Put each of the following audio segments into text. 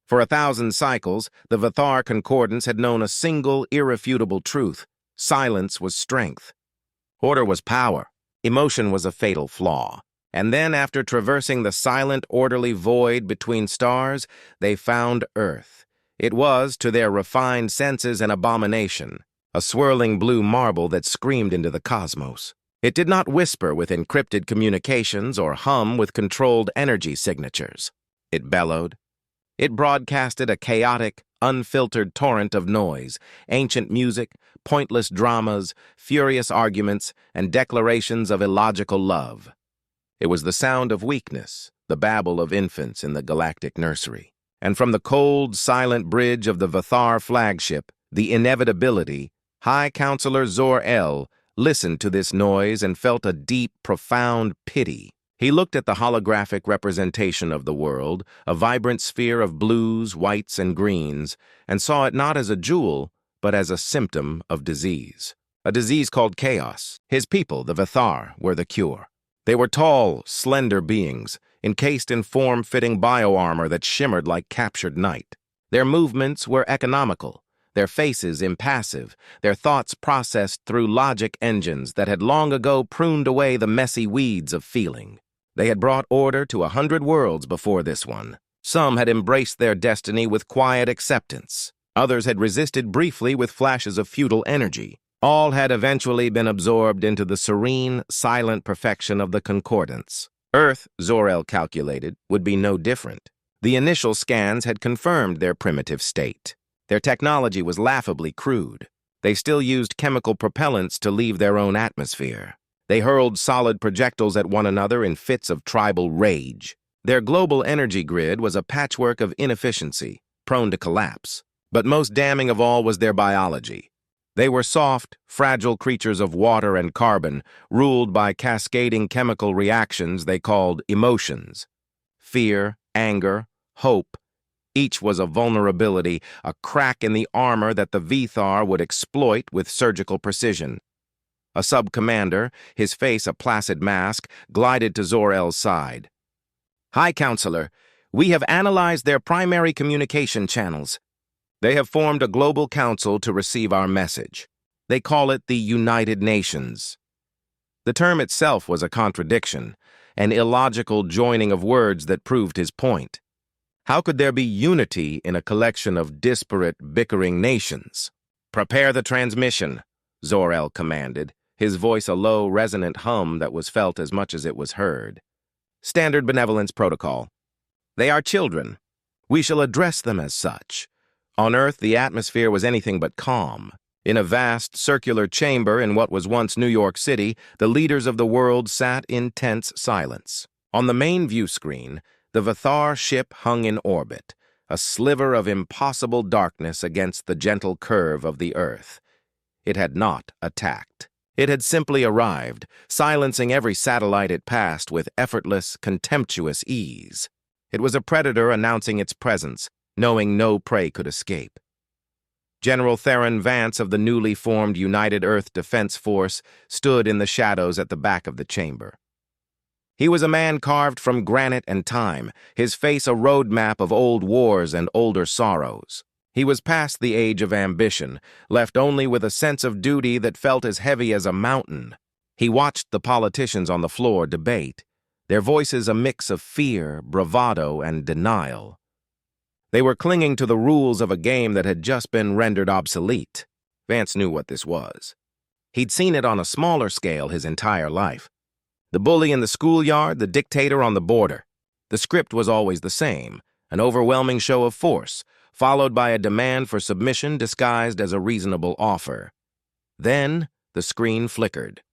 For 1,000 cycles, the Vathar Concordance had known a single, irrefutable truth. Silence was strength. Order was power. Emotion was a fatal flaw. And then, after traversing the silent, orderly void between stars, they found Earth. It was, to their refined senses, an abomination, a swirling blue marble that screamed into the cosmos. It did not whisper with encrypted communications or hum with controlled energy signatures. It bellowed. It broadcasted a chaotic, unfiltered torrent of noise, ancient music, pointless dramas, furious arguments, and declarations of illogical love. It was the sound of weakness, the babble of infants in the galactic nursery. And from the cold, silent bridge of the Vathar flagship, the inevitability, High Counselor Zor-El listened to this noise and felt a deep, profound pity. He looked at the holographic representation of the world, a vibrant sphere of blues, whites, and greens, and saw it not as a jewel, but as a symptom of disease. A disease called chaos. His people, the Vathar, were the cure. They were tall, slender beings, encased in form-fitting bioarmor that shimmered like captured night. Their movements were economical, their faces impassive, their thoughts processed through logic engines that had long ago pruned away the messy weeds of feeling. They had brought order to 100 worlds before this one. Some had embraced their destiny with quiet acceptance. Others had resisted briefly with flashes of feudal energy. All had eventually been absorbed into the serene, silent perfection of the Concordance. Earth, Zor-El calculated, would be no different. The initial scans had confirmed their primitive state. Their technology was laughably crude. They still used chemical propellants to leave their own atmosphere. They hurled solid projectiles at one another in fits of tribal rage. Their global energy grid was a patchwork of inefficiency, prone to collapse. But most damning of all was their biology. They were soft, fragile creatures of water and carbon, ruled by cascading chemical reactions they called emotions. Fear, anger, hope. Each was a vulnerability, a crack in the armor that the Vathar would exploit with surgical precision. A sub-commander, his face a placid mask, glided to Zor-El's side. "High Counselor, we have analyzed their primary communication channels. They have formed a global council to receive our message. They call it the United Nations." The term itself was a contradiction, an illogical joining of words that proved his point. How could there be unity in a collection of disparate, bickering nations? "Prepare the transmission," Zor-El commanded, his voice a low, resonant hum that was felt as much as it was heard. "Standard benevolence protocol. They are children. We shall address them as such." On Earth, the atmosphere was anything but calm. In a vast, circular chamber in what was once New York City, the leaders of the world sat in tense silence. On the main view screen, the Vathar ship hung in orbit, a sliver of impossible darkness against the gentle curve of the Earth. It had not attacked. It had simply arrived, silencing every satellite it passed with effortless, contemptuous ease. It was a predator announcing its presence, knowing no prey could escape. General Theron Vance of the newly formed United Earth Defense Force stood in the shadows at the back of the chamber. He was a man carved from granite and time, his face a roadmap of old wars and older sorrows. He was past the age of ambition, left only with a sense of duty that felt as heavy as a mountain. He watched the politicians on the floor debate, their voices a mix of fear, bravado, and denial. They were clinging to the rules of a game that had just been rendered obsolete. Vance knew what this was. He'd seen it on a smaller scale his entire life. The bully in the schoolyard, the dictator on the border. The script was always the same, an overwhelming show of force, followed by a demand for submission disguised as a reasonable offer. Then, the screen flickered.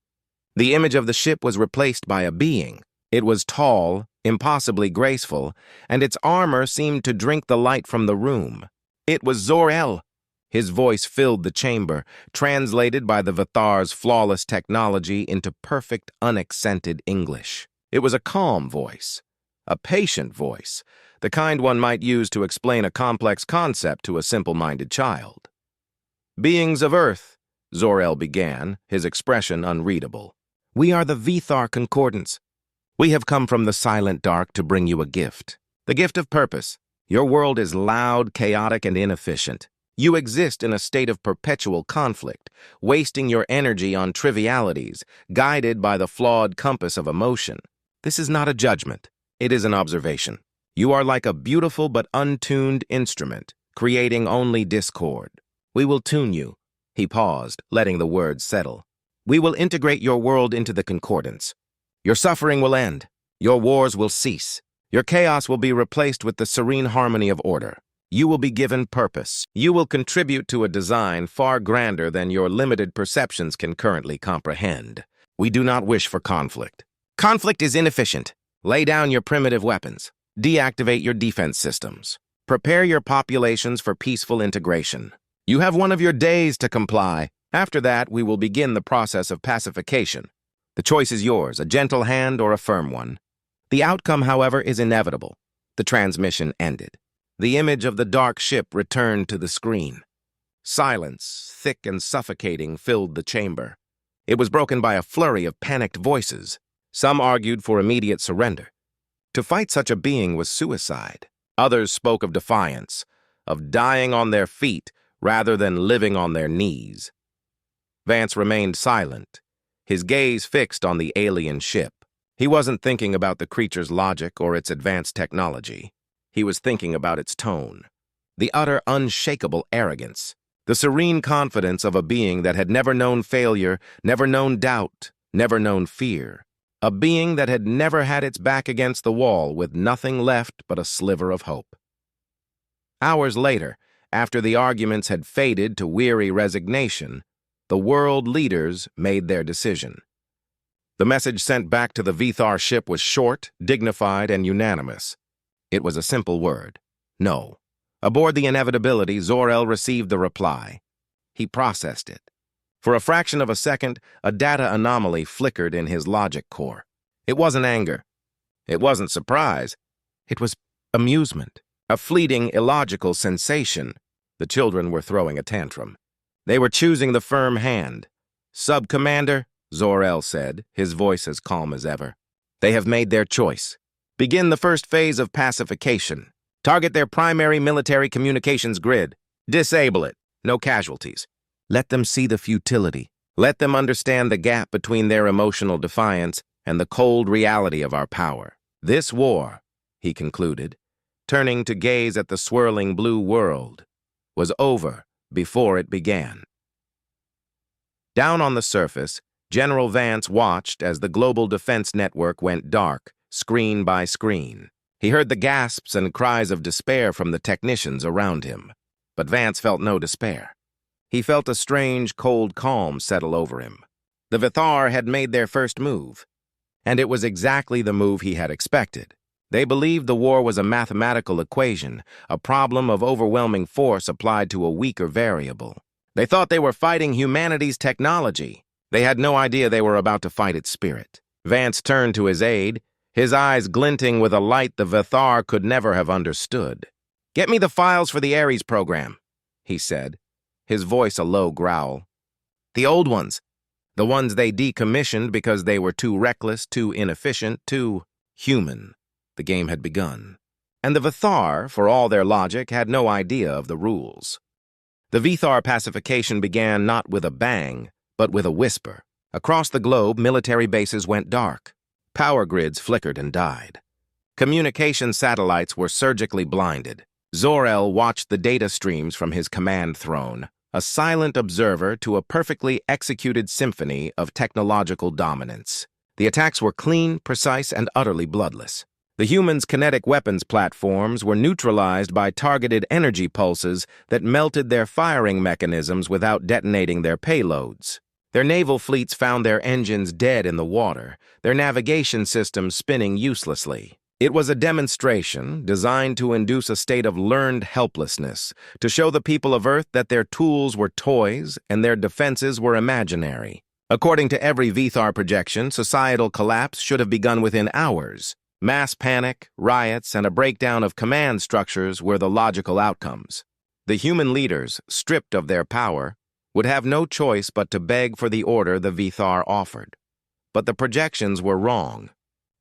The image of the ship was replaced by a being. It was tall, impossibly graceful, and its armor seemed to drink the light from the room. It was Zor-El. His voice filled the chamber, translated by the Vathar's flawless technology into perfect, unaccented English. It was a calm voice, a patient voice, the kind one might use to explain a complex concept to a simple-minded child. "Beings of Earth," Zor-El began, his expression unreadable. "We are the Vathar Concordance. We have come from the silent dark to bring you a gift, the gift of purpose, Your world is loud, chaotic, and inefficient. You exist in a state of perpetual conflict, wasting your energy on trivialities, guided by the flawed compass of emotion. This is not a judgment. It is an observation. You are like a beautiful but untuned instrument, creating only discord. We will tune you. He paused, letting the words settle. We will integrate your world into the concordance. Your suffering will end. Your wars will cease. Your chaos will be replaced with the serene harmony of order. You will be given purpose. You will contribute to a design far grander than your limited perceptions can currently comprehend. We do not wish for conflict. Conflict is inefficient. Lay down your primitive weapons. Deactivate your defense systems. Prepare your populations for peaceful integration. You have one of your days to comply. After that, we will begin the process of pacification. The choice is yours, a gentle hand or a firm one. The outcome, however, is inevitable. The transmission ended. The image of the dark ship returned to the screen. Silence, thick and suffocating, filled the chamber. It was broken by a flurry of panicked voices. Some argued for immediate surrender. To fight such a being was suicide. Others spoke of defiance, of dying on their feet rather than living on their knees. Vance remained silent, his gaze fixed on the alien ship. He wasn't thinking about the creature's logic or its advanced technology. He was thinking about its tone, the utter unshakable arrogance, the serene confidence of a being that had never known failure, never known doubt, never known fear. A being that had never had its back against the wall with nothing left but a sliver of hope. Hours later, after the arguments had faded to weary resignation, the world leaders made their decision. The message sent back to the Vethar ship was short, dignified, and unanimous. It was a simple word: no. Aboard the Inevitability, Zor-El received the reply. He processed it. For a fraction of a second, a data anomaly flickered in his logic core. It wasn't anger. It wasn't surprise. It was amusement, a fleeting, illogical sensation. The children were throwing a tantrum. They were choosing the firm hand. "Sub-Commander," Zor-El said, his voice as calm as ever. "They have made their choice. Begin the first phase of pacification. Target their primary military communications grid. Disable it. No casualties. Let them see the futility. Let them understand the gap between their emotional defiance and the cold reality of our power. This war," he concluded, turning to gaze at the swirling blue world, "was over before it began." Down on the surface, General Vance watched as the global defense network went dark, screen by screen. He heard the gasps and cries of despair from the technicians around him. But Vance felt no despair. He felt a strange, cold calm settle over him. The Vethar had made their first move, and it was exactly the move he had expected. They believed the war was a mathematical equation, a problem of overwhelming force applied to a weaker variable. They thought they were fighting humanity's technology. They had no idea they were about to fight its spirit. Vance turned to his aide, his eyes glinting with a light the Vethar could never have understood. "Get me the files for the Ares program," he said, his voice a low growl. "The old ones. The ones they decommissioned because they were too reckless, too inefficient, too human." The game had begun. And the Vethar, for all their logic, had no idea of the rules. The Vethar pacification began not with a bang, but with a whisper. Across the globe, military bases went dark. Power grids flickered and died. Communication satellites were surgically blinded. Zor-El watched the data streams from his command throne, a silent observer to a perfectly executed symphony of technological dominance. The attacks were clean, precise, and utterly bloodless. The humans' kinetic weapons platforms were neutralized by targeted energy pulses that melted their firing mechanisms without detonating their payloads. Their naval fleets found their engines dead in the water, their navigation systems spinning uselessly. It was a demonstration designed to induce a state of learned helplessness, to show the people of Earth that their tools were toys and their defenses were imaginary. According to every Vethar projection, societal collapse should have begun within hours. Mass panic, riots, and a breakdown of command structures were the logical outcomes. The human leaders, stripped of their power, would have no choice but to beg for the order the Vethar offered. But the projections were wrong.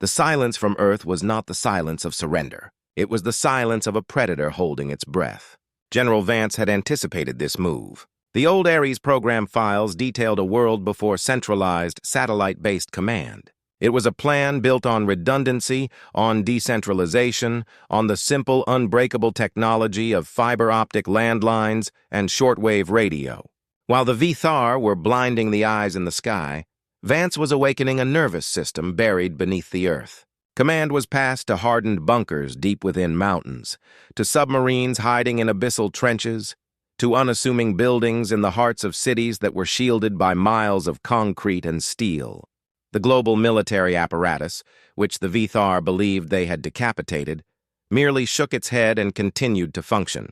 The silence from Earth was not the silence of surrender. It was the silence of a predator holding its breath. General Vance had anticipated this move. The old Ares program files detailed a world before centralized, satellite-based command. It was a plan built on redundancy, on decentralization, on the simple, unbreakable technology of fiber-optic landlines and shortwave radio. While the Vithar were blinding the eyes in the sky, Vance was awakening a nervous system buried beneath the earth. Command was passed to hardened bunkers deep within mountains, to submarines hiding in abyssal trenches, to unassuming buildings in the hearts of cities that were shielded by miles of concrete and steel. The global military apparatus, which the Vithar believed they had decapitated, merely shook its head and continued to function.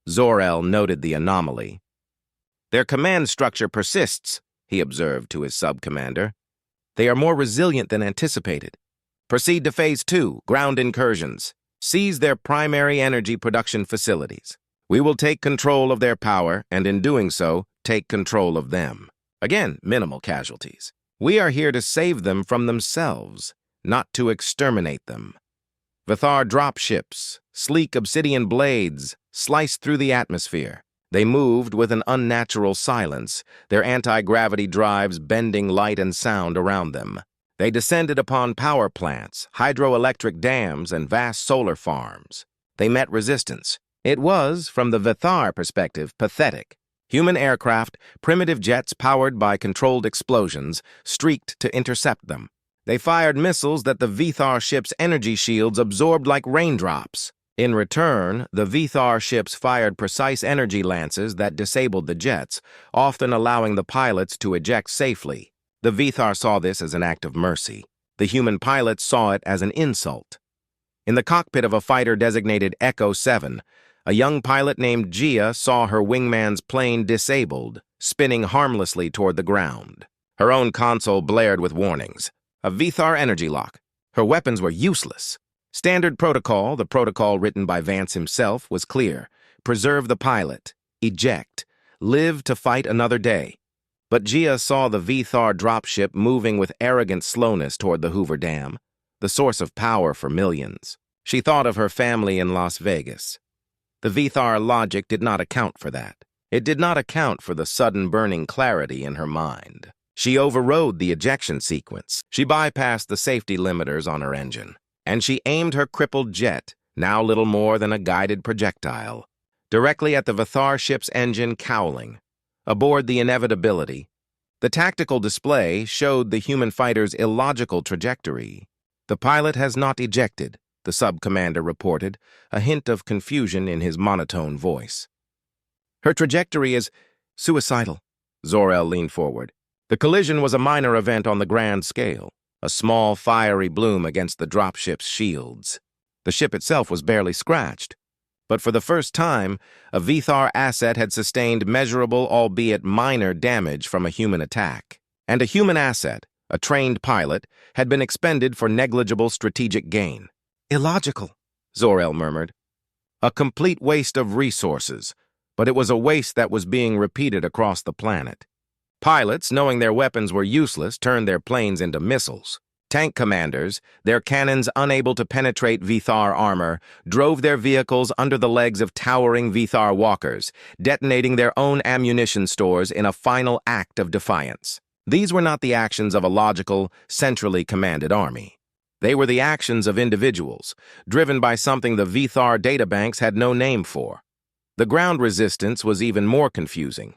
Zor-El noted the anomaly. "Their command structure persists," he observed to his sub-commander. "They are more resilient than anticipated. Proceed to Phase 2, ground incursions. Seize their primary energy production facilities. We will take control of their power, and in doing so, take control of them. Again, minimal casualties. We are here to save them from themselves, not to exterminate them." Vithar dropships, sleek obsidian blades, sliced through the atmosphere. They moved with an unnatural silence, their anti-gravity drives bending light and sound around them. They descended upon power plants, hydroelectric dams, and vast solar farms. They met resistance. It was, from the Vithar perspective, pathetic. Human aircraft, primitive jets powered by controlled explosions, streaked to intercept them. They fired missiles that the Vithar ships' energy shields absorbed like raindrops. In return, the Vithar ships fired precise energy lances that disabled the jets, often allowing the pilots to eject safely. The Vithar saw this as an act of mercy. The human pilots saw it as an insult. In the cockpit of a fighter designated Echo 7, a young pilot named Gia saw her wingman's plane disabled, spinning harmlessly toward the ground. Her own console blared with warnings. A Vithar energy lock. Her weapons were useless. Standard protocol, the protocol written by Vance himself, was clear. Preserve the pilot. Eject. Live to fight another day. But Gia saw the Vithar dropship moving with arrogant slowness toward the Hoover Dam, the source of power for millions. She thought of her family in Las Vegas. The Vithar logic did not account for that. It did not account for the sudden burning clarity in her mind. She overrode the ejection sequence. She bypassed the safety limiters on her engine, and she aimed her crippled jet, now little more than a guided projectile, directly at the Vithar ship's engine cowling. Aboard the Inevitability, the tactical display showed the human fighter's illogical trajectory. "The pilot has not ejected," the sub-commander reported, a hint of confusion in his monotone voice. "Her trajectory is suicidal." Zor-El leaned forward. The collision was a minor event on the grand scale, a small fiery bloom against the dropship's shields. The ship itself was barely scratched. But for the first time, a Vithar asset had sustained measurable, albeit minor, damage from a human attack. And a human asset, a trained pilot, had been expended for negligible strategic gain. "Illogical," Zor-El murmured. "A complete waste of resources, but it was a waste that was being repeated across the planet. Pilots, knowing their weapons were useless, turned their planes into missiles. Tank commanders, their cannons unable to penetrate Vithar armor, drove their vehicles under the legs of towering Vithar walkers, detonating their own ammunition stores in a final act of defiance. These were not the actions of a logical, centrally commanded army. They were the actions of individuals, driven by something the Vithar databanks had no name for. The ground resistance was even more confusing.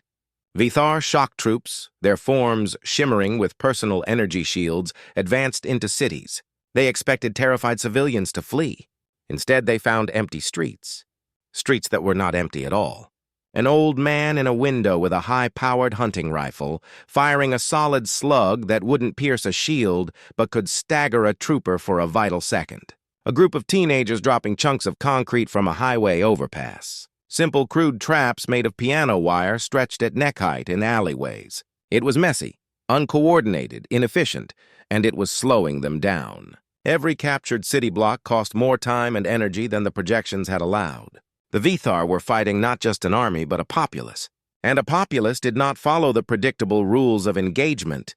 Vithar shock troops, their forms shimmering with personal energy shields, advanced into cities. They expected terrified civilians to flee. Instead, they found empty streets. Streets that were not empty at all. An old man in a window with a high-powered hunting rifle, firing a solid slug that wouldn't pierce a shield but could stagger a trooper for a vital second. A group of teenagers dropping chunks of concrete from a highway overpass. Simple crude traps made of piano wire stretched at neck height in alleyways. It was messy, uncoordinated, inefficient, and it was slowing them down. Every captured city block cost more time and energy than the projections had allowed. The Vithar were fighting not just an army, but a populace. And a populace did not follow the predictable rules of engagement.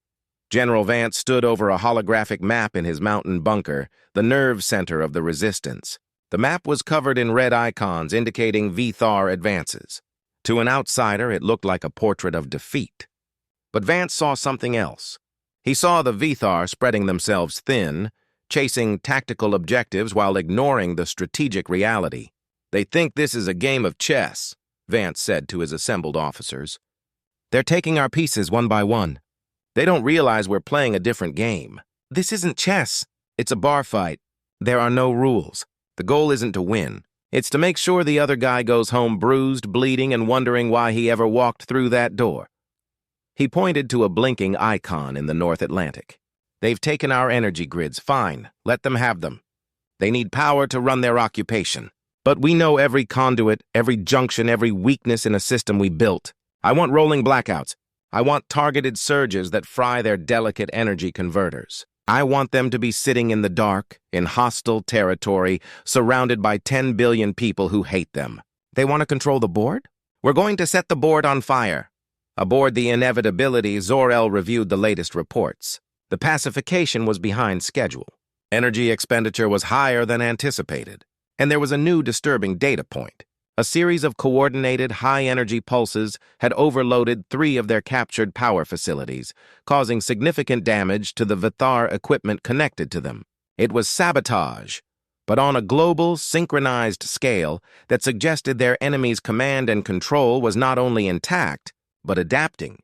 General Vance stood over a holographic map in his mountain bunker, the nerve center of the resistance. The map was covered in red icons indicating Vthar advances. To an outsider, it looked like a portrait of defeat. But Vance saw something else. He saw the Vthar spreading themselves thin, chasing tactical objectives while ignoring the strategic reality. "They think this is a game of chess," Vance said to his assembled officers. "They're taking our pieces one by one. They don't realize we're playing a different game. This isn't chess. It's a bar fight. There are no rules. The goal isn't to win. It's to make sure the other guy goes home bruised, bleeding, and wondering why he ever walked through that door." He pointed to a blinking icon in the North Atlantic. "They've taken our energy grids. Fine, let them have them. They need power to run their occupation. But we know every conduit, every junction, every weakness in a system we built. I want rolling blackouts. I want targeted surges that fry their delicate energy converters. I want them to be sitting in the dark, in hostile territory, surrounded by 10 billion people who hate them. They want to control the board? We're going to set the board on fire." Aboard the Inevitability, Zor-El reviewed the latest reports. The pacification was behind schedule. Energy expenditure was higher than anticipated. And there was a new disturbing data point. A series of coordinated high-energy pulses had overloaded 3 of their captured power facilities, causing significant damage to the Vthar equipment connected to them. It was sabotage, but on a global, synchronized scale that suggested their enemy's command and control was not only intact, but adapting.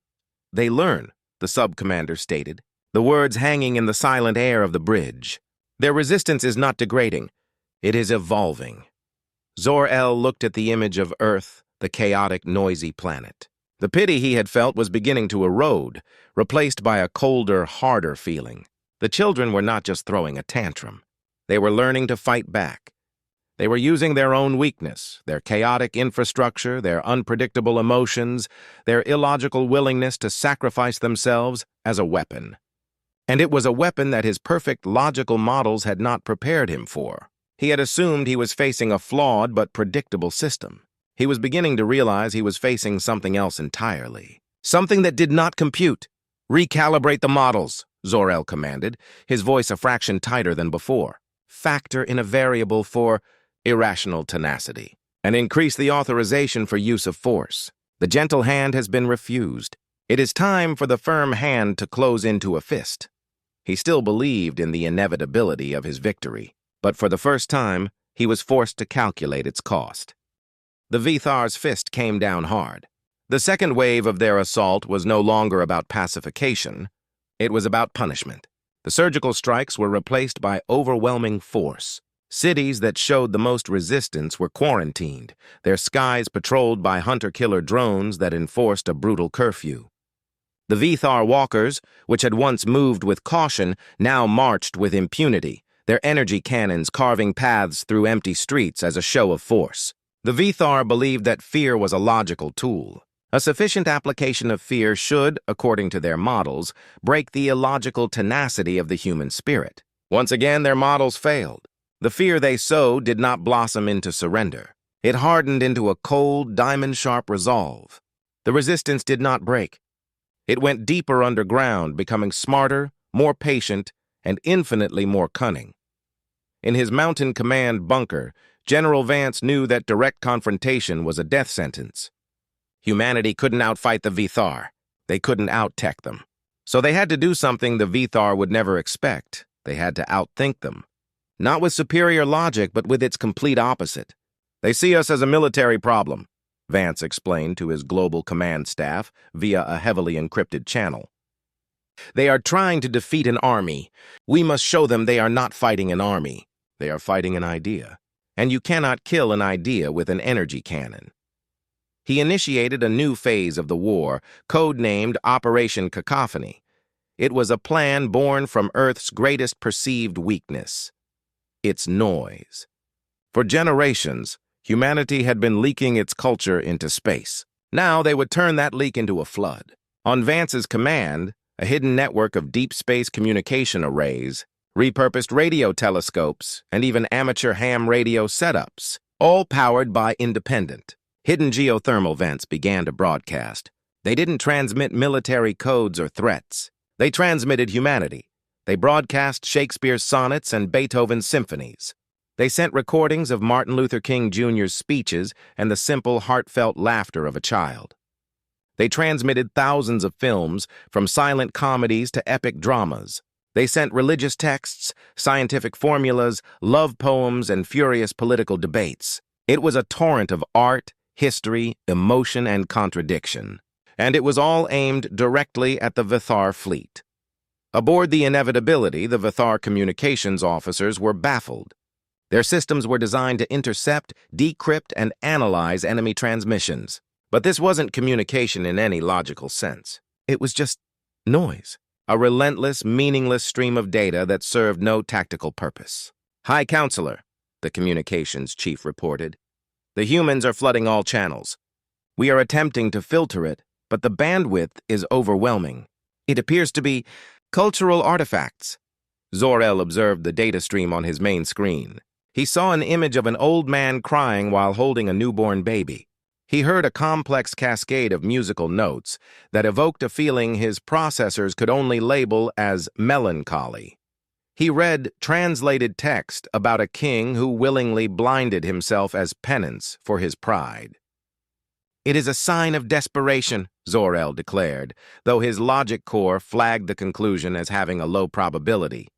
"They learn," the sub-commander stated, the words hanging in the silent air of the bridge. "Their resistance is not degrading. It is evolving." Zor-El looked at the image of Earth, the chaotic, noisy planet. The pity he had felt was beginning to erode, replaced by a colder, harder feeling. The children were not just throwing a tantrum. They were learning to fight back. They were using their own weakness, their chaotic infrastructure, their unpredictable emotions, their illogical willingness to sacrifice themselves as a weapon. And it was a weapon that his perfect logical models had not prepared him for. He had assumed he was facing a flawed but predictable system. He was beginning to realize he was facing something else entirely. Something that did not compute. "Recalibrate the models," Zor-El commanded, his voice a fraction tighter than before. "Factor in a variable for irrational tenacity, and increase the authorization for use of force. The gentle hand has been refused. It is time for the firm hand to close into a fist." He still believed in the inevitability of his victory. But for the first time, he was forced to calculate its cost. The Vthar's fist came down hard. The second wave of their assault was no longer about pacification. It was about punishment. The surgical strikes were replaced by overwhelming force. Cities that showed the most resistance were quarantined, their skies patrolled by hunter-killer drones that enforced a brutal curfew. The Vthar walkers, which had once moved with caution, now marched with impunity, their energy cannons carving paths through empty streets as a show of force. The Vthar believed that fear was a logical tool. A sufficient application of fear should, according to their models, break the illogical tenacity of the human spirit. Once again, their models failed. The fear they sowed did not blossom into surrender. It hardened into a cold, diamond-sharp resolve. The resistance did not break. It went deeper underground, becoming smarter, more patient, and infinitely more cunning. In his Mountain Command bunker, General Vance knew that direct confrontation was a death sentence. Humanity couldn't outfight the Vthar. They couldn't out-tech them. So they had to do something the Vthar would never expect. They had to outthink them. Not with superior logic, but with its complete opposite. "They see us as a military problem," Vance explained to his global command staff via a heavily encrypted channel. "They are trying to defeat an army. We must show them they are not fighting an army. They are fighting an idea. And you cannot kill an idea with an energy cannon." He initiated a new phase of the war, codenamed Operation Cacophony. It was a plan born from Earth's greatest perceived weakness: its noise. For generations, humanity had been leaking its culture into space. Now they would turn that leak into a flood. On Vance's command, a hidden network of deep space communication arrays, repurposed radio telescopes, and even amateur ham radio setups, all powered by independent, hidden geothermal vents began to broadcast. They didn't transmit military codes or threats. They transmitted humanity. They broadcast Shakespeare's sonnets and Beethoven's symphonies. They sent recordings of Martin Luther King Jr.'s speeches and the simple, heartfelt laughter of a child. They transmitted thousands of films, from silent comedies to epic dramas. They sent religious texts, scientific formulas, love poems, and furious political debates. It was a torrent of art, history, emotion, and contradiction. And it was all aimed directly at the Vithar fleet. Aboard the Inevitability, the Vithar communications officers were baffled. Their systems were designed to intercept, decrypt, and analyze enemy transmissions. But this wasn't communication in any logical sense. It was just noise, a relentless, meaningless stream of data that served no tactical purpose. "High Counselor," the communications chief reported. "The humans are flooding all channels. We are attempting to filter it, but the bandwidth is overwhelming. It appears to be cultural artifacts." Zor-El observed the data stream on his main screen. He saw an image of an old man crying while holding a newborn baby. He heard a complex cascade of musical notes that evoked a feeling his processors could only label as melancholy. He read translated text about a king who willingly blinded himself as penance for his pride. "It is a sign of desperation," Zor-El declared, though his logic core flagged the conclusion as having a low probability.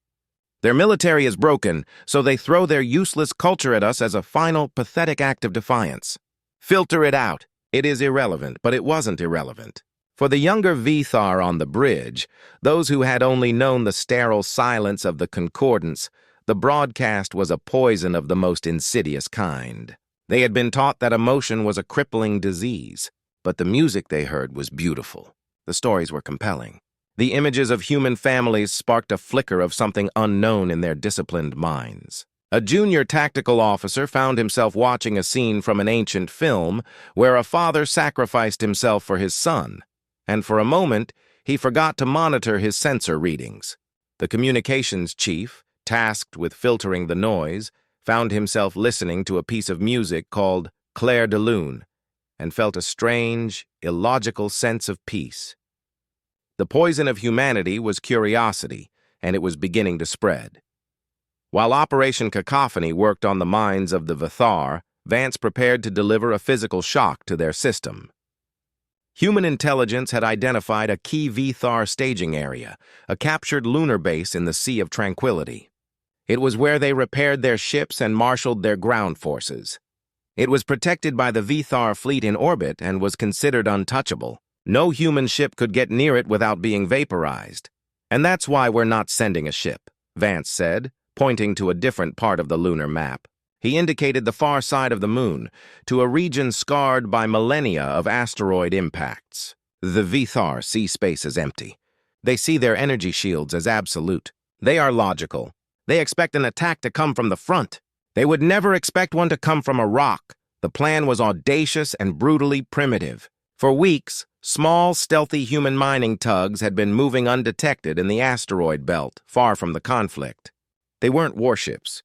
"Their military is broken, so they throw their useless culture at us as a final, pathetic act of defiance. Filter it out. It is irrelevant, but it wasn't irrelevant. For the younger Vithar on the bridge, those who had only known the sterile silence of the concordance, the broadcast was a poison of the most insidious kind. They had been taught that emotion was a crippling disease, but the music they heard was beautiful. The stories were compelling. The images of human families sparked a flicker of something unknown in their disciplined minds. A junior tactical officer found himself watching a scene from an ancient film where a father sacrificed himself for his son, and for a moment, he forgot to monitor his sensor readings. The communications chief, tasked with filtering the noise, found himself listening to a piece of music called Clair de Lune, and felt a strange, illogical sense of peace. The poison of humanity was curiosity, and it was beginning to spread. While Operation Cacophony worked on the minds of the Vithar, Vance prepared to deliver a physical shock to their system. Human intelligence had identified a key Vithar staging area, a captured lunar base in the Sea of Tranquility. It was where they repaired their ships and marshaled their ground forces. It was protected by the Vithar fleet in orbit and was considered untouchable. No human ship could get near it without being vaporized. "And that's why we're not sending a ship," Vance said, pointing to a different part of the lunar map. He indicated the far side of the moon, to a region scarred by millennia of asteroid impacts. "The Vithar see space as empty. They see their energy shields as absolute. They are logical. They expect an attack to come from the front. They would never expect one to come from a rock." The plan was audacious and brutally primitive. For weeks, small, stealthy human mining tugs had been moving undetected in the asteroid belt, far from the conflict. They weren't warships.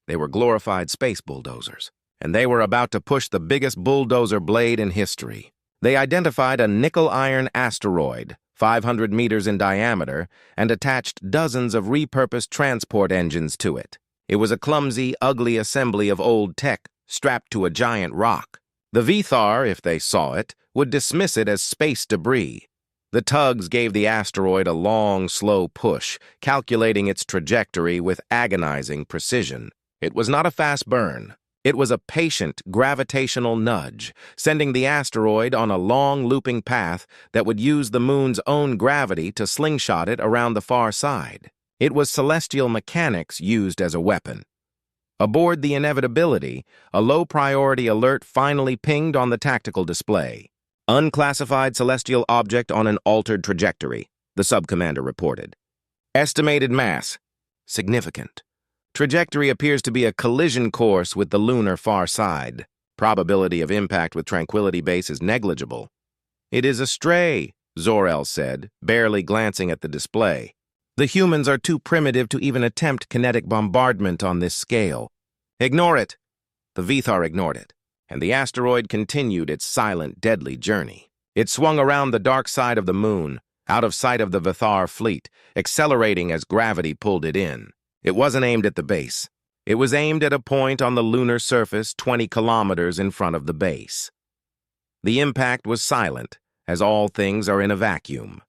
They were glorified space bulldozers, and they were about to push the biggest bulldozer blade in history. They identified a nickel-iron asteroid, 500 meters in diameter, and attached dozens of repurposed transport engines to it. It was a clumsy, ugly assembly of old tech strapped to a giant rock. The Vithar, if they saw it, would dismiss it as space debris. The tugs gave the asteroid a long, slow push, calculating its trajectory with agonizing precision. It was not a fast burn. It was a patient, gravitational nudge, sending the asteroid on a long, looping path that would use the moon's own gravity to slingshot it around the far side. It was celestial mechanics used as a weapon. Aboard the Inevitability, a low-priority alert finally pinged on the tactical display. "Unclassified celestial object on an altered trajectory," the sub-commander reported. "Estimated mass. Significant. Trajectory appears to be a collision course with the lunar far side. Probability of impact with Tranquility Base is negligible." "It is a stray," Zor-El said, barely glancing at the display. "The humans are too primitive to even attempt kinetic bombardment on this scale. Ignore it." The Vithar ignored it, and the asteroid continued its silent, deadly journey. It swung around the dark side of the moon, out of sight of the Vithar fleet, accelerating as gravity pulled it in. It wasn't aimed at the base. It was aimed at a point on the lunar surface 20 kilometers in front of the base. The impact was silent, as all things are in a vacuum.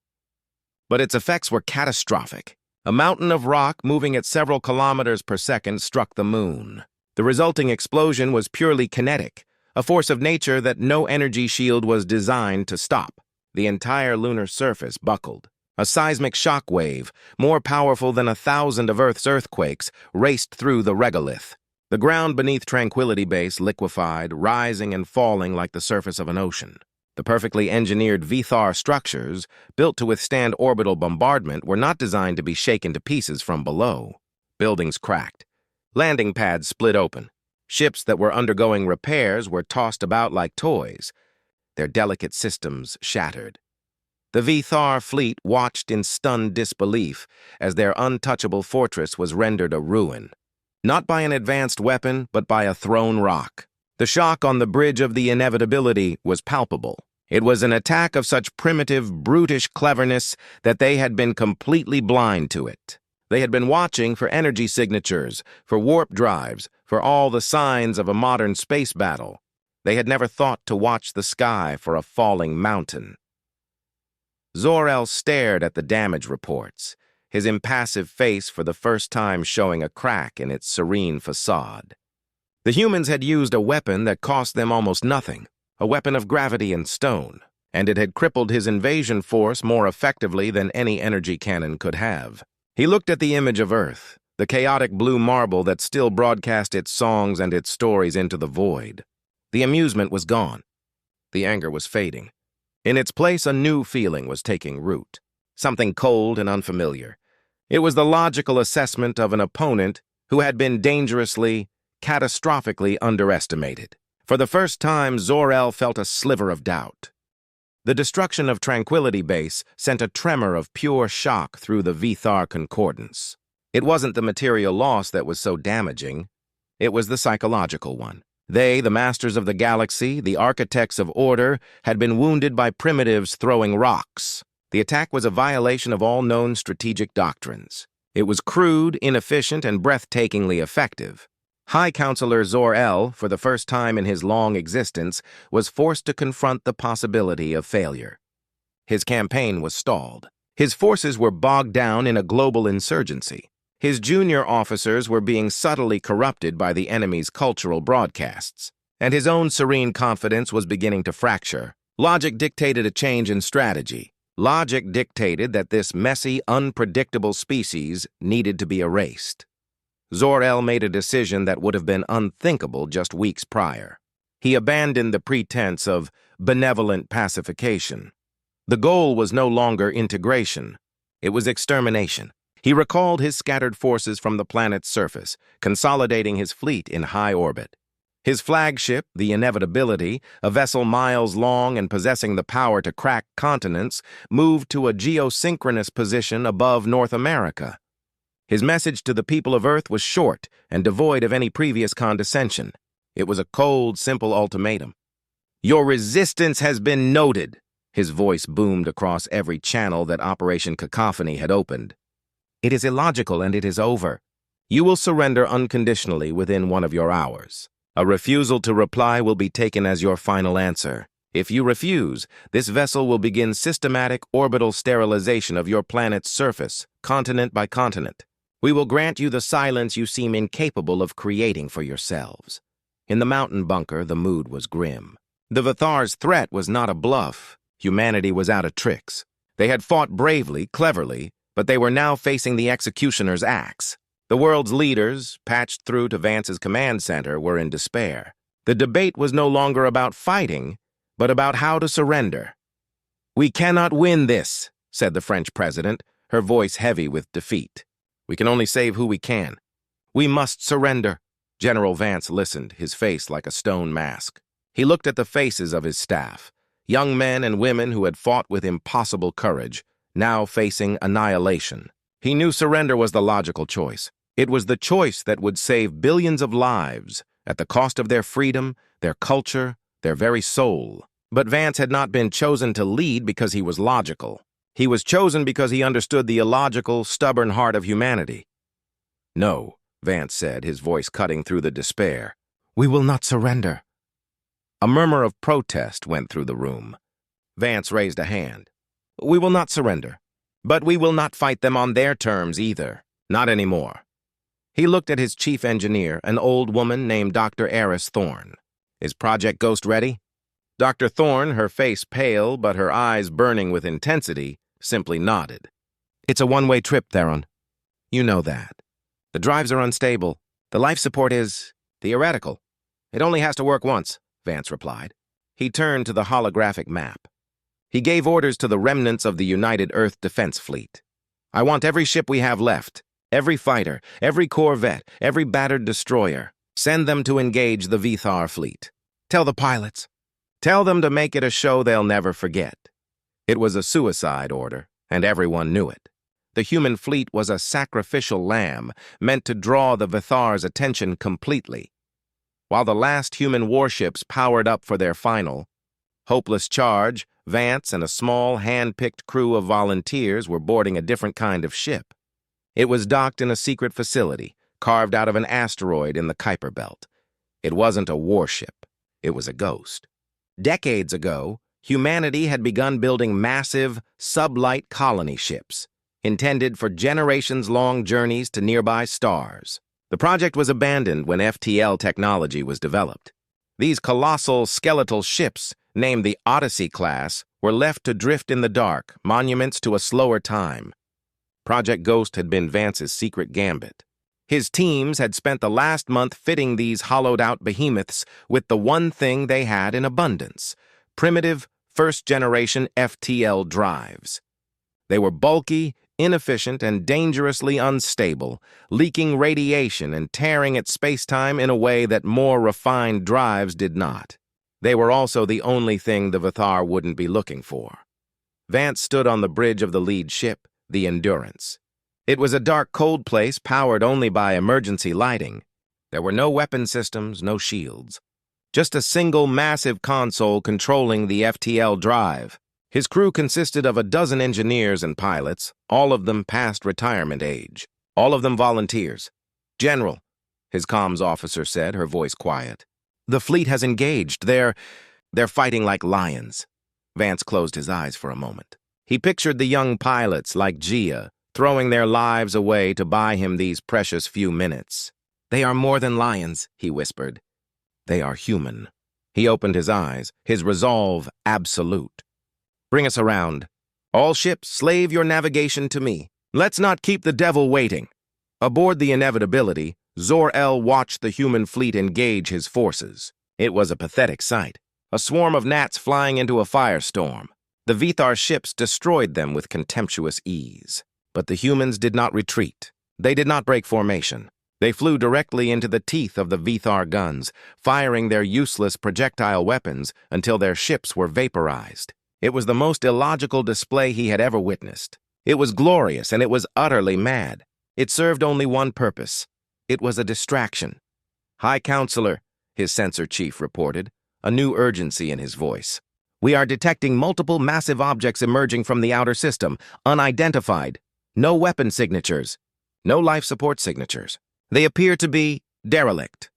But its effects were catastrophic. A mountain of rock moving at several kilometers per second struck the moon. The resulting explosion was purely kinetic, a force of nature that no energy shield was designed to stop. The entire lunar surface buckled. A seismic shock wave, more powerful than 1,000 of Earth's earthquakes, raced through the regolith. The ground beneath Tranquility Base liquefied, rising and falling like the surface of an ocean. The perfectly engineered VTHAR structures, built to withstand orbital bombardment, were not designed to be shaken to pieces from below. Buildings cracked. Landing pads split open. Ships that were undergoing repairs were tossed about like toys, their delicate systems shattered. The VTHAR fleet watched in stunned disbelief as their untouchable fortress was rendered a ruin. Not by an advanced weapon, but by a thrown rock. The shock on the bridge of the inevitability was palpable. It was an attack of such primitive, brutish cleverness that they had been completely blind to it. They had been watching for energy signatures, for warp drives, for all the signs of a modern space battle. They had never thought to watch the sky for a falling mountain. Zor-El stared at the damage reports, his impassive face for the first time showing a crack in its serene facade. The humans had used a weapon that cost them almost nothing, a weapon of gravity and stone, and it had crippled his invasion force more effectively than any energy cannon could have. He looked at the image of Earth, the chaotic blue marble that still broadcast its songs and its stories into the void. The amusement was gone. The anger was fading. In its place, a new feeling was taking root, something cold and unfamiliar. It was the logical assessment of an opponent who had been dangerously, catastrophically underestimated. For the first time, Zor-El felt a sliver of doubt. The destruction of Tranquility Base sent a tremor of pure shock through the VTHAR concordance. It wasn't the material loss that was so damaging. It was the psychological one. They, the masters of the galaxy, the architects of order, had been wounded by primitives throwing rocks. The attack was a violation of all known strategic doctrines. It was crude, inefficient, and breathtakingly effective. High Counselor Zor-El, for the first time in his long existence, was forced to confront the possibility of failure. His campaign was stalled. His forces were bogged down in a global insurgency. His junior officers were being subtly corrupted by the enemy's cultural broadcasts, and his own serene confidence was beginning to fracture. Logic dictated a change in strategy. Logic dictated that this messy, unpredictable species needed to be erased. Zor-El made a decision that would have been unthinkable just weeks prior. He abandoned the pretense of benevolent pacification. The goal was no longer integration. It was extermination. He recalled his scattered forces from the planet's surface, consolidating his fleet in high orbit. His flagship, the Inevitability, a vessel miles long and possessing the power to crack continents, moved to a geosynchronous position above North America. His message to the people of Earth was short and devoid of any previous condescension. It was a cold, simple ultimatum. "Your resistance has been noted," his voice boomed across every channel that Operation Cacophony had opened. "It is illogical and it is over. You will surrender unconditionally within 1 of your hours. A refusal to reply will be taken as your final answer. If you refuse, this vessel will begin systematic orbital sterilization of your planet's surface, continent by continent. We will grant you the silence you seem incapable of creating for yourselves." In the mountain bunker, the mood was grim. The VTHAR's threat was not a bluff. Humanity was out of tricks. They had fought bravely, cleverly, but they were now facing the executioner's axe. The world's leaders, patched through to Vance's command center, were in despair. The debate was no longer about fighting, but about how to surrender. "We cannot win this," said the French president, her voice heavy with defeat. "We can only save who we can. We must surrender." General Vance listened, his face like a stone mask. He looked at the faces of his staff, young men and women who had fought with impossible courage, now facing annihilation. He knew surrender was the logical choice. It was the choice that would save billions of lives at the cost of their freedom, their culture, their very soul. But Vance had not been chosen to lead because he was logical. He was chosen because he understood the illogical, stubborn heart of humanity. No, Vance said, his voice cutting through the despair. "We will not surrender." A murmur of protest went through the room. Vance raised a hand. "We will not surrender. But we will not fight them on their terms either. Not anymore." He looked at his chief engineer, an old woman named Dr. Eris Thorne. "Is Project Ghost ready?" Dr. Thorne, her face pale but her eyes burning with intensity, simply nodded. "It's a one-way trip, Theron. You know that. The drives are unstable. The life support is theoretical. It only has to work once," Vance replied. He turned to the holographic map. He gave orders to the remnants of the United Earth Defense Fleet. "I want every ship we have left, every fighter, every corvette, every battered destroyer. Send them to engage the Vithar fleet. Tell the pilots. Tell them to make it a show they'll never forget." It was a suicide order, and everyone knew it. The human fleet was a sacrificial lamb meant to draw the Vithar's attention completely. While the last human warships powered up for their final, hopeless charge, Vance and a small, hand-picked crew of volunteers were boarding a different kind of ship. It was docked in a secret facility, carved out of an asteroid in the Kuiper Belt. It wasn't a warship. It was a ghost. Decades ago, humanity had begun building massive, sublight colony ships, intended for generations-long journeys to nearby stars. The project was abandoned when FTL technology was developed. These colossal, skeletal ships, named the Odyssey class, were left to drift in the dark, monuments to a slower time. Project Ghost had been Vance's secret gambit. His teams had spent the last month fitting these hollowed-out behemoths with the one thing they had in abundance: primitive, first-generation FTL drives. They were bulky, inefficient, and dangerously unstable, leaking radiation and tearing at space-time in a way that more refined drives did not. They were also the only thing the Vithar wouldn't be looking for. Vance stood on the bridge of the lead ship, the Endurance. It was a dark, cold place powered only by emergency lighting. There were no weapon systems, no shields. Just a single massive console controlling the FTL drive. His crew consisted of a dozen engineers and pilots, all of them past retirement age. All of them volunteers. "General," his comms officer said, her voice quiet. "The fleet has engaged. They're fighting like lions." Vance closed his eyes for a moment. He pictured the young pilots like Gia, throwing their lives away to buy him these precious few minutes. "They are more than lions," he whispered. "They are human." He opened his eyes, his resolve absolute. "Bring us around. All ships, slave your navigation to me. Let's not keep the devil waiting." Aboard the Inevitability, Zor-El watched the human fleet engage his forces. It was a pathetic sight. A swarm of gnats flying into a firestorm. The Vithar ships destroyed them with contemptuous ease. But the humans did not retreat. They did not break formation. They flew directly into the teeth of the Vithar guns, firing their useless projectile weapons until their ships were vaporized. It was the most illogical display he had ever witnessed. It was glorious, and it was utterly mad. It served only one purpose. It was a distraction. "High Counselor," his sensor chief reported, a new urgency in his voice. "We are detecting multiple massive objects emerging from the outer system, unidentified. No weapon signatures. No life support signatures. They appear to be derelict."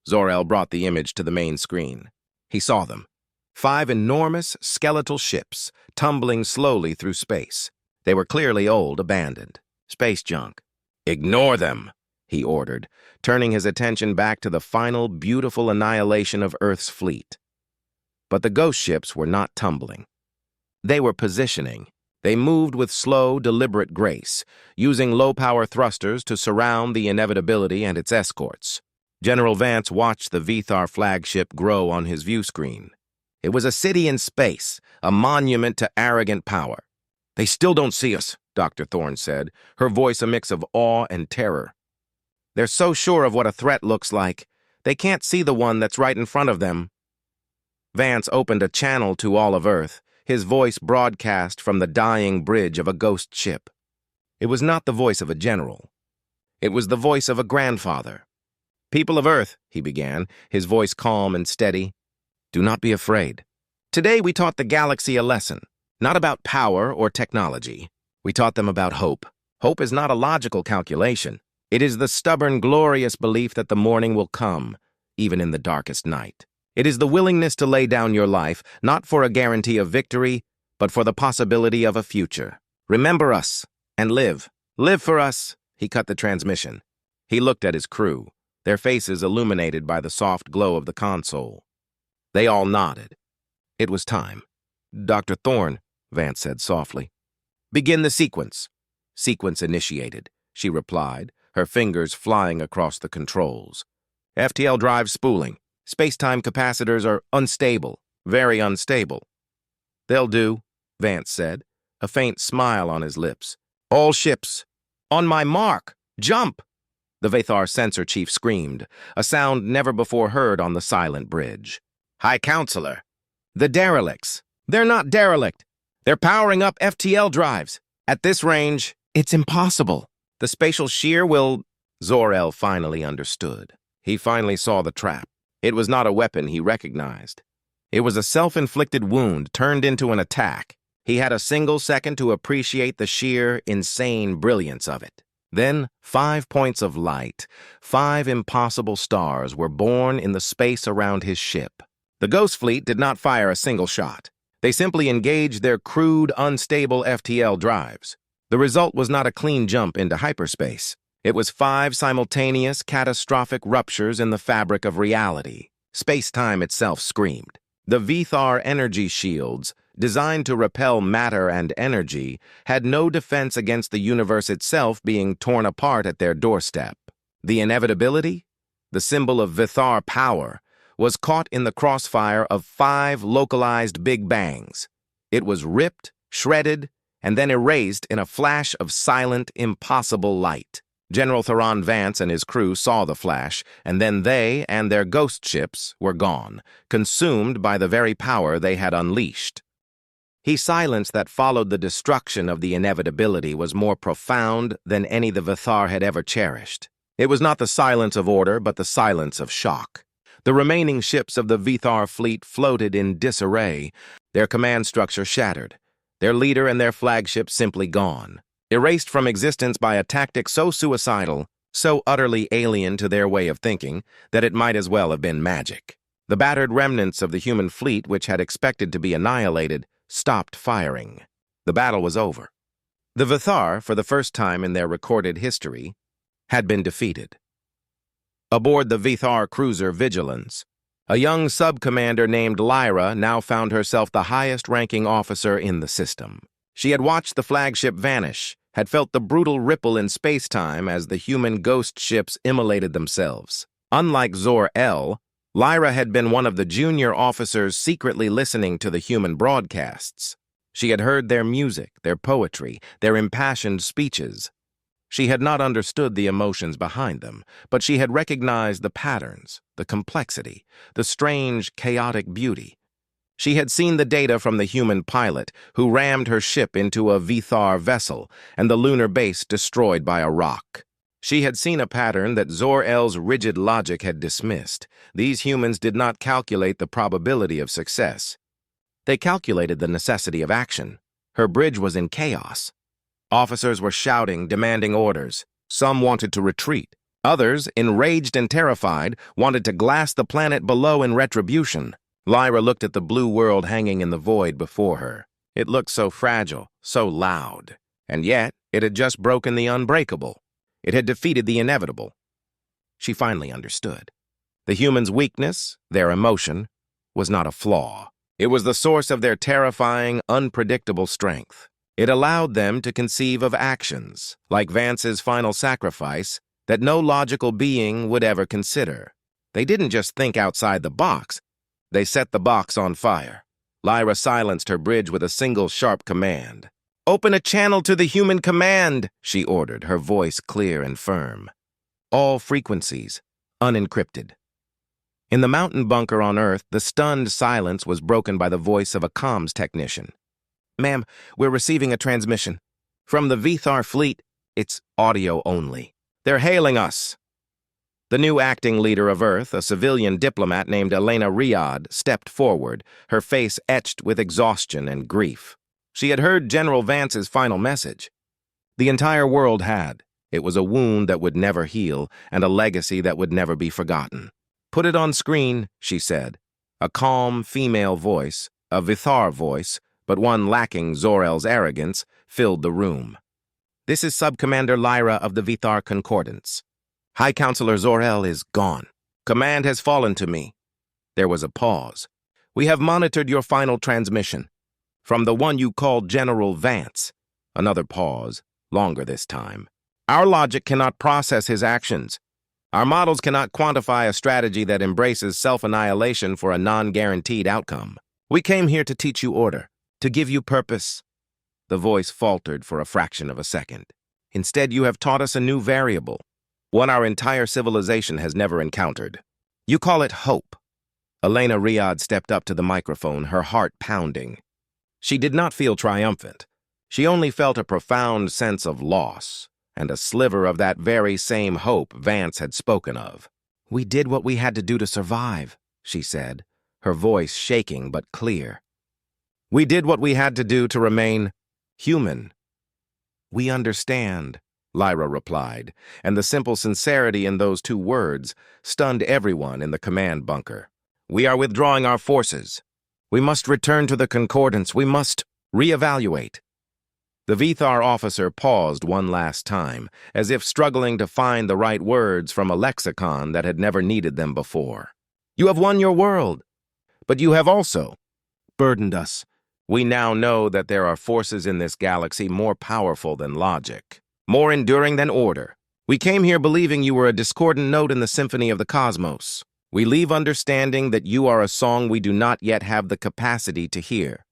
Zor-El brought the image to the main screen. He saw them. 5 enormous, skeletal ships, tumbling slowly through space. They were clearly old, abandoned. Space junk. "Ignore them," he ordered, turning his attention back to the final, beautiful annihilation of Earth's fleet. But the ghost ships were not tumbling. They were positioning. They moved with slow, deliberate grace, using low-power thrusters to surround the Inevitability and its escorts. General Vance watched the Vithar flagship grow on his view screen. It was a city in space, a monument to arrogant power. "They still don't see us," Dr. Thorne said, her voice a mix of awe and terror. "They're so sure of what a threat looks like, they can't see the one that's right in front of them." Vance opened a channel to all of Earth, his voice broadcast from the dying bridge of a ghost ship. It was not the voice of a general. It was the voice of a grandfather. "People of Earth," he began, his voice calm and steady, "do not be afraid. Today we taught the galaxy a lesson, not about power or technology. We taught them about hope. Hope is not a logical calculation. It is the stubborn, glorious belief that the morning will come, even in the darkest night. It is the willingness to lay down your life, not for a guarantee of victory, but for the possibility of a future. Remember us, and live. Live for us. He cut the transmission. He looked at his crew, their faces illuminated by the soft glow of the console. They all nodded. It was time. "Dr. Thorne," Vance said softly. "Begin the sequence." "Sequence initiated," she replied, her fingers flying across the controls. "FTL drive spooling. Space-time capacitors are unstable, very unstable." "They'll do," Vance said, a faint smile on his lips. "All ships, on my mark, jump!" The Vathar sensor chief screamed, a sound never before heard on the silent bridge. "High Counselor, the derelicts. They're not derelict. They're powering up FTL drives. At this range, it's impossible. The spatial shear will—" Zor-El finally understood. He finally saw the trap. It was not a weapon he recognized. It was a self-inflicted wound turned into an attack. He had a single second to appreciate the sheer, insane brilliance of it. Then, 5 points of light, 5 impossible stars were born in the space around his ship. The Ghost Fleet did not fire a single shot. They simply engaged their crude, unstable FTL drives. The result was not a clean jump into hyperspace. It was 5 simultaneous, catastrophic ruptures in the fabric of reality. Space-time itself screamed. The Vathar energy shields, designed to repel matter and energy, had no defense against the universe itself being torn apart at their doorstep. The inevitability, the symbol of Vathar power, was caught in the crossfire of 5 localized Big Bangs. It was ripped, shredded, and then erased in a flash of silent, impossible light. General Theron Vance and his crew saw the flash, and then they and their ghost ships were gone, consumed by the very power they had unleashed. The silence that followed the destruction of the inevitability was more profound than any the Vathar had ever cherished. It was not the silence of order, but the silence of shock. The remaining ships of the Vathar fleet floated in disarray, their command structure shattered, their leader and their flagship simply gone, erased from existence by a tactic so suicidal, so utterly alien to their way of thinking, that it might as well have been magic. The battered remnants of the human fleet, which had expected to be annihilated, stopped firing. The battle was over. The Vathar, for the first time in their recorded history, had been defeated. Aboard the Vathar cruiser Vigilance, a young sub-commander named Lyra now found herself the highest-ranking officer in the system. She had watched the flagship vanish, had felt the brutal ripple in space-time as the human ghost ships immolated themselves. Unlike Zor-El, Lyra had been one of the junior officers secretly listening to the human broadcasts. She had heard their music, their poetry, their impassioned speeches. She had not understood the emotions behind them, but she had recognized the patterns, the complexity, the strange, chaotic beauty. She had seen the data from the human pilot who rammed her ship into a Vathar vessel and the lunar base destroyed by a rock. She had seen a pattern that Zor-El's rigid logic had dismissed. These humans did not calculate the probability of success. They calculated the necessity of action. Her bridge was in chaos. Officers were shouting, demanding orders. Some wanted to retreat. Others, enraged and terrified, wanted to glass the planet below in retribution. Lyra looked at the blue world hanging in the void before her. It looked so fragile, so loud. And yet, it had just broken the unbreakable. It had defeated the inevitable. She finally understood. The humans' weakness, their emotion, was not a flaw. It was the source of their terrifying, unpredictable strength. It allowed them to conceive of actions, like Vance's final sacrifice, that no logical being would ever consider. They didn't just think outside the box. They set the box on fire. Lyra silenced her bridge with a single sharp command. "Open a channel to the human command," she ordered, her voice clear and firm. All frequencies, unencrypted. In the mountain bunker on Earth, the stunned silence was broken by the voice of a comms technician. "Ma'am, we're receiving a transmission. From the Vathar fleet, it's audio only. They're hailing us." The new acting leader of Earth, a civilian diplomat named Elena Riyadh, stepped forward, her face etched with exhaustion and grief. She had heard General Vance's final message. The entire world had. It was a wound that would never heal and a legacy that would never be forgotten. "Put it on screen," she said. A calm female voice, a Vithar voice, but one lacking Zor-El's arrogance, filled the room. "This is Sub-Commander Lyra of the Vithar Concordance. High Counselor Zor-El is gone. Command has fallen to me." There was a pause. "We have monitored your final transmission. From the one you called General Vance." Another pause, longer this time. "Our logic cannot process his actions. Our models cannot quantify a strategy that embraces self-annihilation for a non-guaranteed outcome. We came here to teach you order, to give you purpose." The voice faltered for a fraction of a second. "Instead, you have taught us a new variable, one our entire civilization has never encountered. You call it hope." Elena Riyadh stepped up to the microphone, her heart pounding. She did not feel triumphant. She only felt a profound sense of loss, and a sliver of that very same hope Vance had spoken of. "We did what we had to do to survive," she said, her voice shaking but clear. "We did what we had to do to remain human." "We understand," Lyra replied, and the simple sincerity in those two words stunned everyone in the command bunker. "We are withdrawing our forces. We must return to the Concordance. We must reevaluate." The Vithar officer paused one last time, as if struggling to find the right words from a lexicon that had never needed them before. "You have won your world, but you have also burdened us. We now know that there are forces in this galaxy more powerful than logic, more enduring than order. We came here believing you were a discordant note in the symphony of the cosmos. We leave understanding that you are a song we do not yet have the capacity to hear."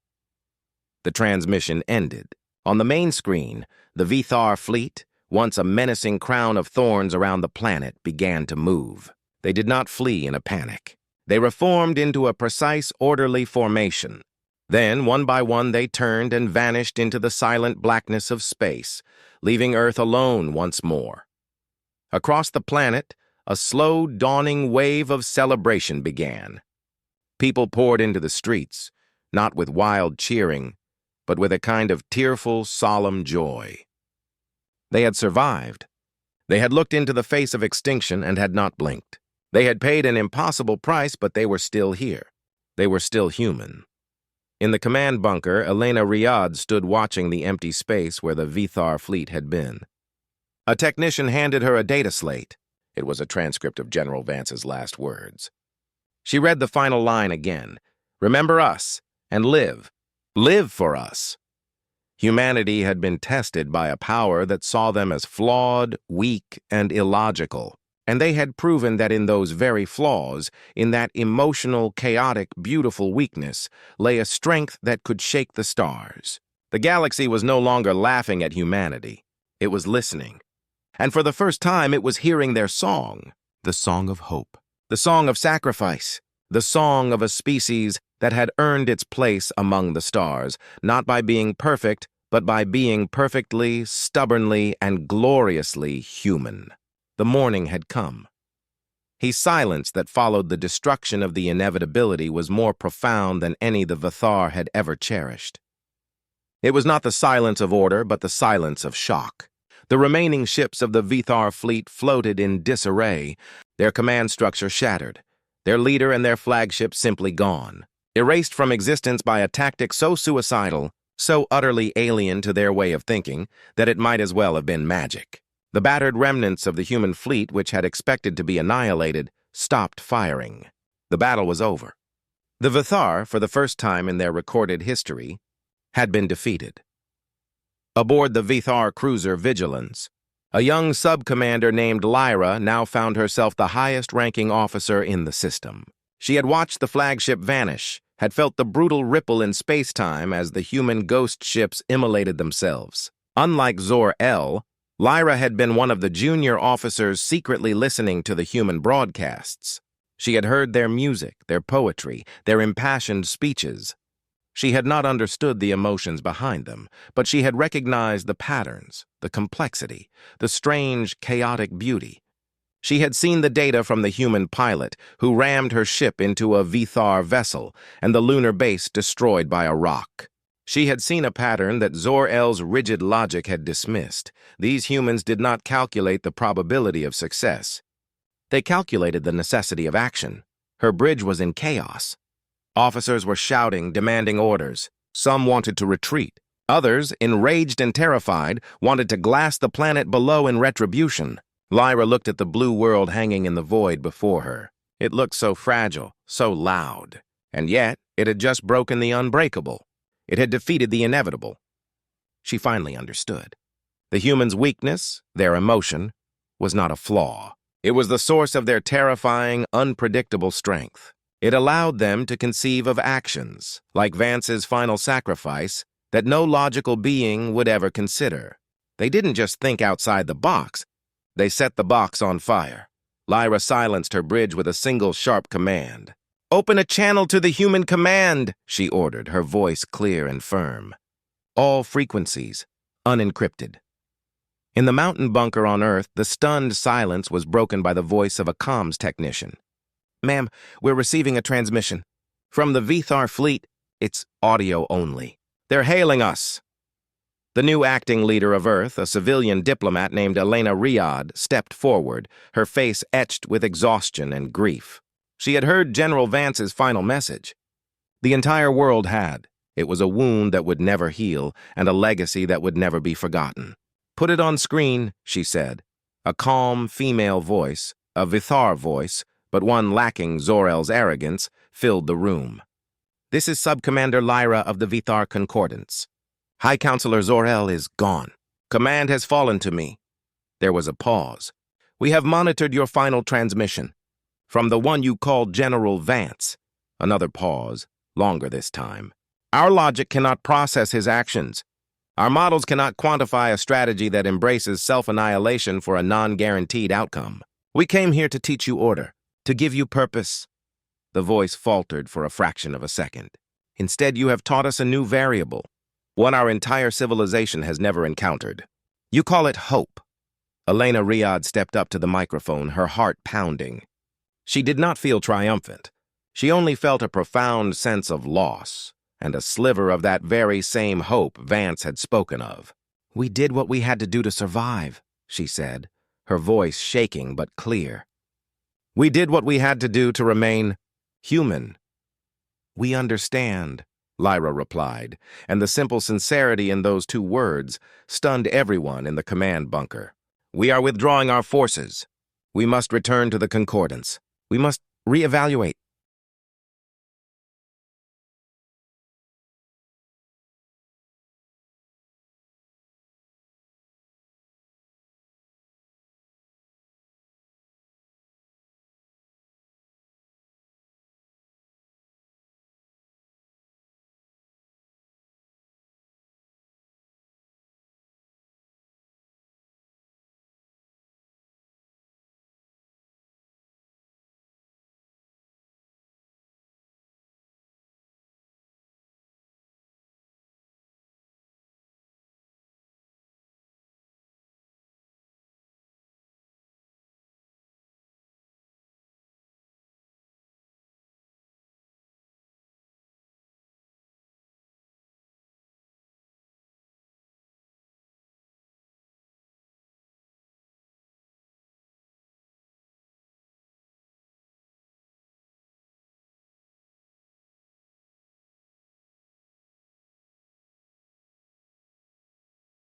The transmission ended. On the main screen, the Vithar fleet, once a menacing crown of thorns around the planet, began to move. They did not flee in a panic. They reformed into a precise, orderly formation. Then, one by one, they turned and vanished into the silent blackness of space, leaving Earth alone once more. Across the planet, a slow, dawning wave of celebration began. People poured into the streets, not with wild cheering, but with a kind of tearful, solemn joy. They had survived. They had looked into the face of extinction and had not blinked. They had paid an impossible price, but they were still here. They were still human. In the command bunker, Elena Riyadh stood watching the empty space where the Vithar fleet had been. A technician handed her a data slate. It was a transcript of General Vance's last words. She read the final line again. "Remember us, and live. Live for us." Humanity had been tested by a power that saw them as flawed, weak, and illogical. And they had proven that in those very flaws, in that emotional, chaotic, beautiful weakness, lay a strength that could shake the stars. The galaxy was no longer laughing at humanity. It was listening. And for the first time, it was hearing their song, the song of hope, the song of sacrifice, the song of a species that had earned its place among the stars, not by being perfect, but by being perfectly, stubbornly, and gloriously human. The morning had come. The silence that followed the destruction of the inevitability was more profound than any the Vithar had ever cherished. It was not the silence of order, but the silence of shock. The remaining ships of the Vithar fleet floated in disarray, their command structure shattered, their leader and their flagship simply gone, erased from existence by a tactic so suicidal, so utterly alien to their way of thinking, that it might as well have been magic. The battered remnants of the human fleet, which had expected to be annihilated, stopped firing. The battle was over. The Vithar, for the first time in their recorded history, had been defeated. Aboard the Vithar cruiser Vigilance, a young sub-commander named Lyra now found herself the highest-ranking officer in the system. She had watched the flagship vanish, had felt the brutal ripple in space-time as the human ghost ships immolated themselves. Unlike Zor-El, Lyra had been one of the junior officers secretly listening to the human broadcasts. She had heard their music, their poetry, their impassioned speeches. She had not understood the emotions behind them, but she had recognized the patterns, the complexity, the strange, chaotic beauty. She had seen the data from the human pilot who rammed her ship into a Vithar vessel and the lunar base destroyed by a rock. She had seen a pattern that Zor-El's rigid logic had dismissed. These humans did not calculate the probability of success. They calculated the necessity of action. Her bridge was in chaos. Officers were shouting, demanding orders. Some wanted to retreat. Others, enraged and terrified, wanted to glass the planet below in retribution. Lyra looked at the blue world hanging in the void before her. It looked so fragile, so loud. And yet, it had just broken the unbreakable. It had defeated the inevitable. She finally understood. The humans' weakness, their emotion, was not a flaw. It was the source of their terrifying, unpredictable strength. It allowed them to conceive of actions, like Vance's final sacrifice, that no logical being would ever consider. They didn't just think outside the box. They set the box on fire. Lyra silenced her bridge with a single sharp command. "Open a channel to the human command," she ordered, her voice clear and firm. All frequencies, unencrypted. In the mountain bunker on Earth, the stunned silence was broken by the voice of a comms technician. "Ma'am, we're receiving a transmission. From the Vithar fleet, it's audio only. They're hailing us." The new acting leader of Earth, a civilian diplomat named Elena Riyadh, stepped forward, her face etched with exhaustion and grief. She had heard General Vance's final message. The entire world had. It was a wound that would never heal, and a legacy that would never be forgotten. "Put it on screen," she said. A calm female voice, a Vithar voice, but one lacking Zor-El's arrogance, filled the room. "This is Sub-Commander Lyra of the Vithar Concordance. High Counselor Zor-El is gone. Command has fallen to me." There was a pause. "We have monitored your final transmission. From the one you called General Vance." Another pause, longer this time. "Our logic cannot process his actions. Our models cannot quantify a strategy that embraces self-annihilation for a non-guaranteed outcome. We came here to teach you order, to give you purpose." The voice faltered for a fraction of a second. "Instead, you have taught us a new variable, one our entire civilization has never encountered. You call it hope." Elena Riyadh stepped up to the microphone, her heart pounding. She did not feel triumphant. She only felt a profound sense of loss, and a sliver of that very same hope Vance had spoken of. "We did what we had to do to survive," she said, her voice shaking but clear. "We did what we had to do to remain human." "We understand," Lyra replied, and the simple sincerity in those two words stunned everyone in the command bunker. "We are withdrawing our forces. We must return to the Concordance. We must reevaluate